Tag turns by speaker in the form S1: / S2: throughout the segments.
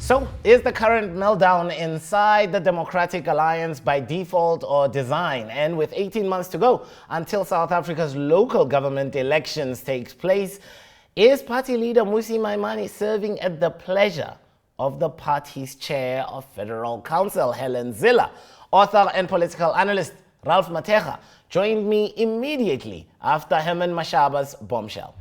S1: So, is the current meltdown inside the Democratic Alliance by default or design? And with 18 months to go until South Africa's local government elections takes place, is party leader Mmusi Maimane serving at the pleasure of the party's chair of Federal Council, Hellen Zille? Author and political analyst Ralph Mathekga joined me immediately after him and Mashaba's bombshell.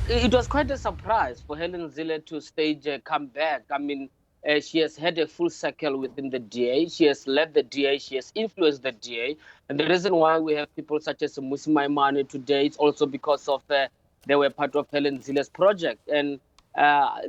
S2: It was quite a surprise for Helen Zille to stage a comeback. I mean, she has had a full circle within the DA. She has led the DA. She has influenced the DA. And the reason why we have people such as Mmusi Maimane today is also because of they were part of Helen Zille's project. And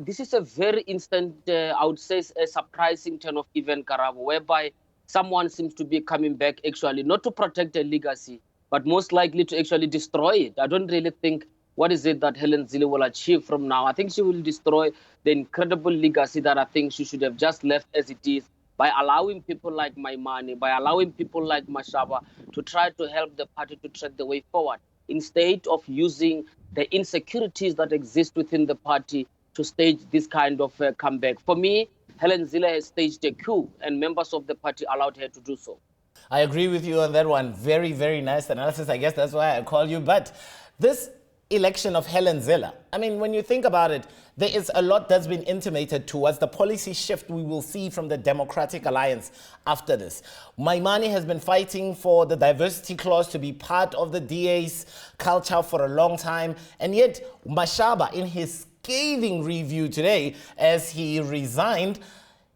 S2: this is a very instant, I would say, a surprising turn of event, Karabo, whereby someone seems to be coming back actually not to protect a legacy, but most likely to actually destroy it. I don't really think what is it that Helen Zille will achieve from now. I think she will destroy the incredible legacy that I think she should have just left as it is by allowing people like Maimane, by allowing people like Mashaba to try to help the party to tread the way forward, instead of using the insecurities that exist within the party to stage this kind of comeback. For me, Helen Zille has staged a coup, and members of the party allowed her to do so.
S1: I agree with you on that one. Very, very nice analysis. I guess that's why I call you. But this election of Hellen Zille, I mean, when you think about it, there is a lot that's been intimated towards the policy shift we will see from the Democratic Alliance after this. Maimane has been fighting for the diversity clause to be part of the DA's culture for a long time, and yet Mashaba, in his scathing review today as he resigned,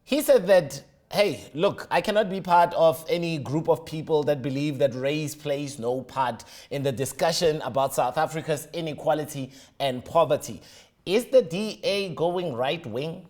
S1: he said that, hey, look, I cannot be part of any group of people that believe that race plays no part in the discussion about South Africa's inequality and poverty. Is the DA going right wing?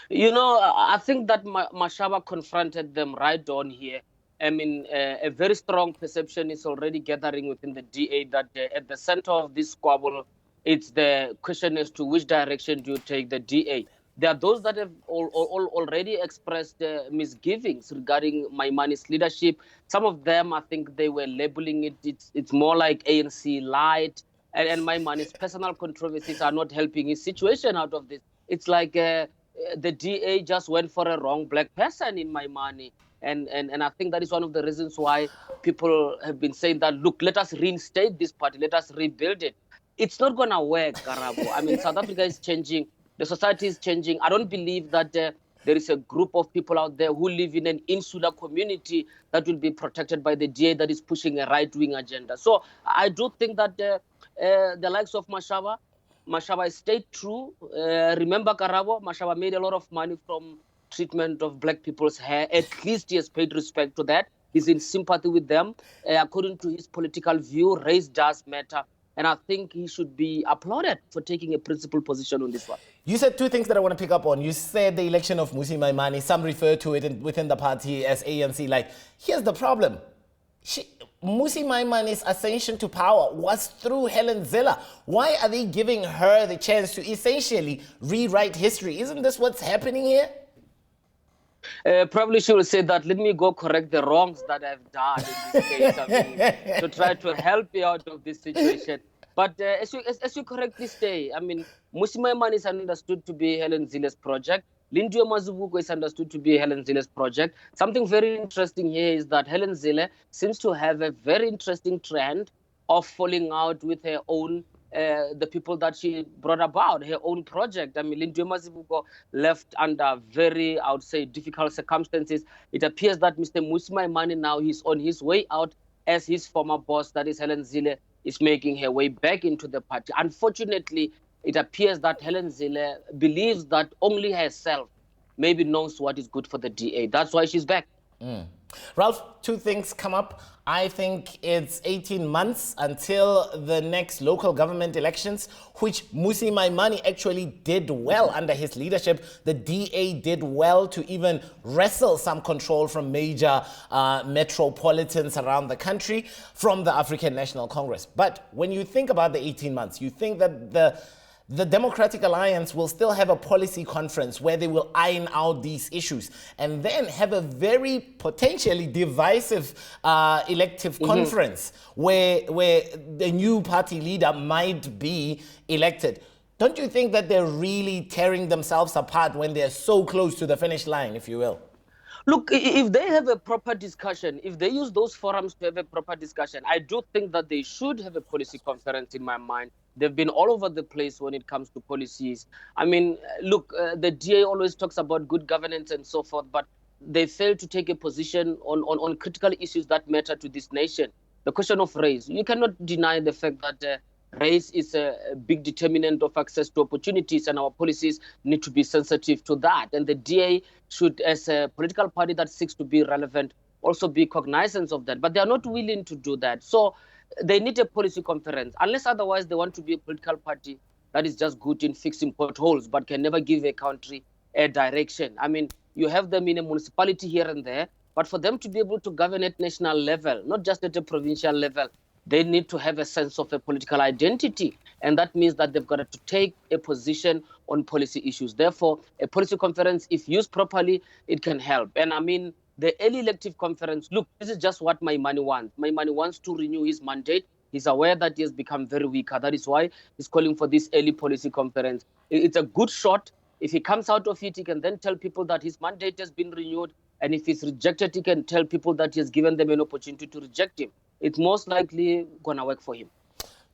S2: You know, I think that Mashaba confronted them right on here. I mean, a very strong perception is already gathering within the DA that at the center of this squabble, it's the question as to which direction do you take the DA. There are those that have already expressed misgivings regarding Maimane's leadership. Some of them, I think they were labeling it, it's more like ANC light, and Maimane's personal controversies are not helping his situation out of this. It's like the DA just went for a wrong black person in Maimane. And I think that is one of the reasons why people have been saying that, look, let us reinstate this party, let us rebuild it. It's not going to work, Karabo. I mean, South Africa is changing. The society is changing. I don't believe that there is a group of people out there who live in an insular community that will be protected by the DA that is pushing a right-wing agenda. So I do think that the likes of Mashaba has stayed true. Remember, Karabo, Mashaba made a lot of money from treatment of black people's hair. At least he has paid respect to that. He's in sympathy with them. According to his political view, race does matter. And I think he should be applauded for taking a principled position on this one.
S1: You said two things that I want to pick up on. You said the election of Mmusi Maimane, some refer to it within the party as ANC. Like, here's the problem. Mmusi Maimane's ascension to power was through Hellen Zille. Why are they giving her the chance to essentially rewrite history? Isn't this what's happening here?
S2: Probably she will say that, let me go correct the wrongs that I've done in this case, I mean, to try to help you out of this situation. But as you correctly say, I mean, Mmusi Maimane is understood to be Helen Zille's project. Lindiwe Mazibuko is understood to be Helen Zille's project. Something very interesting here is that Helen Zille seems to have a very interesting trend of falling out with her own the people that she brought about, her own project. I mean, Lindiwe Mazibuko left under very, I would say, difficult circumstances. It appears that Mr. Mmusi Maimane now he's on his way out as his former boss, that is Hellen Zille, is making her way back into the party. Unfortunately, it appears that Hellen Zille believes that only herself maybe knows what is good for the DA. That's why she's back.
S1: Ralph, two things come up. I think it's 18 months until the next local government elections, which Mmusi Maimane actually did well under his leadership. The DA did well to even wrestle some control from major metropolitans around the country from the African National Congress. But when you think about the 18 months, you think that the Democratic Alliance will still have a policy conference where they will iron out these issues and then have a very potentially divisive elective conference where the new party leader might be elected. Don't you think that they're really tearing themselves apart when they're so close to the finish line, if you will?
S2: Look, if they have a proper discussion, if they use those forums to have a proper discussion, I do think that they should have a policy conference in my mind. They've been all over the place when it comes to policies. I mean, look, the DA always talks about good governance and so forth, but they fail to take a position on critical issues that matter to this nation. The question of race. You cannot deny the fact that race is a big determinant of access to opportunities, and our policies need to be sensitive to that. And the DA should, as a political party that seeks to be relevant, also be cognizant of that. But they are not willing to do that. So they need a policy conference, unless otherwise they want to be a political party that is just good in fixing potholes, but can never give a country a direction. I mean, you have them in a municipality here and there, but for them to be able to govern at national level, not just at a provincial level, they need to have a sense of a political identity. And that means that they've got to take a position on policy issues. Therefore, a policy conference, if used properly, it can help. And I mean, the early elective conference, look, this is just what Maimane wants. Maimane wants to renew his mandate. He's aware that he has become very weaker. That is why he's calling for this early policy conference. It's a good shot. If he comes out of it, he can then tell people that his mandate has been renewed. And if he's rejected, he can tell people that he has given them an opportunity to reject him. It's most likely going to work for him.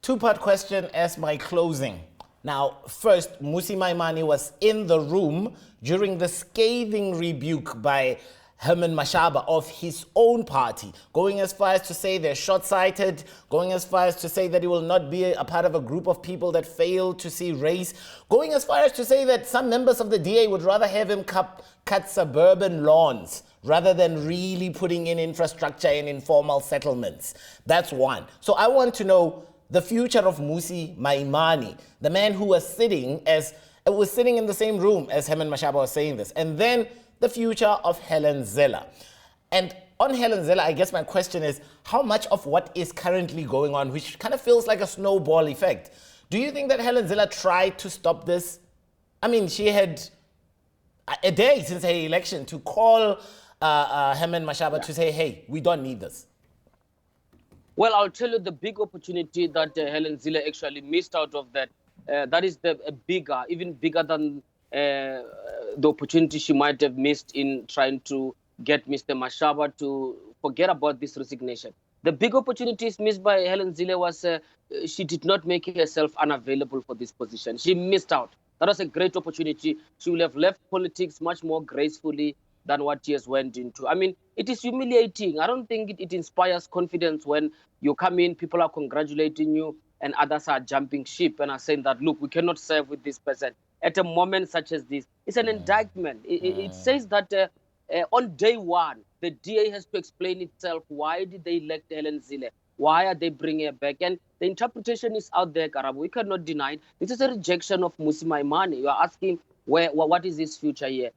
S1: Two-part question as my closing. Now, first, Mmusi Maimane was in the room during the scathing rebuke by Herman Mashaba of his own party, going as far as to say they're short-sighted, going as far as to say that he will not be a part of a group of people that fail to see race, going as far as to say that some members of the DA would rather have him cut suburban lawns rather than really putting in infrastructure and informal settlements. That's one. So I want to know the future of Mmusi Maimane, the man who was sitting in the same room as Herman Mashaba was saying this, and then the future of Hellen Zille. And on Hellen Zille, I guess my question is, how much of what is currently going on, which kind of feels like a snowball effect, do you think that Hellen Zille tried to stop this? I mean, she had a day since her election to call Herman Mashaba to say, hey, we don't need this.
S2: Well, I'll tell you the big opportunity that Hellen Zille actually missed out of that. That is even bigger than the opportunity she might have missed in trying to get Mr. Mashaba to forget about this resignation. The big opportunities missed by Hellen Zille was she did not make herself unavailable for this position. She missed out. That was a great opportunity. She would have left politics much more gracefully than what she has went into. I mean, it is humiliating. I don't think it inspires confidence when you come in, people are congratulating you, and others are jumping ship and are saying that, look, we cannot serve with this person. At a moment such as this, it's an indictment. It says that on day one, the DA has to explain itself. Why did they elect Hellen Zille? Why are they bringing her back? And the interpretation is out there, Karabo. We cannot deny it. This is a rejection of Mmusi Maimane. You are asking, what is his future here?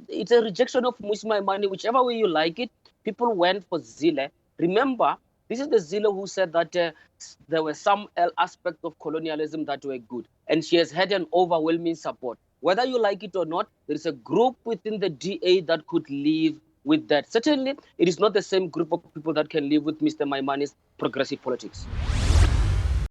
S2: It's a rejection of Mmusi Maimane. Whichever way you like it, people went for Zille. Remember, this is the Zille who said that there were some aspects of colonialism that were good. And she has had an overwhelming support. Whether you like it or not, there is a group within the DA that could live with that. Certainly, it is not the same group of people that can live with Mr. Maimane's progressive politics.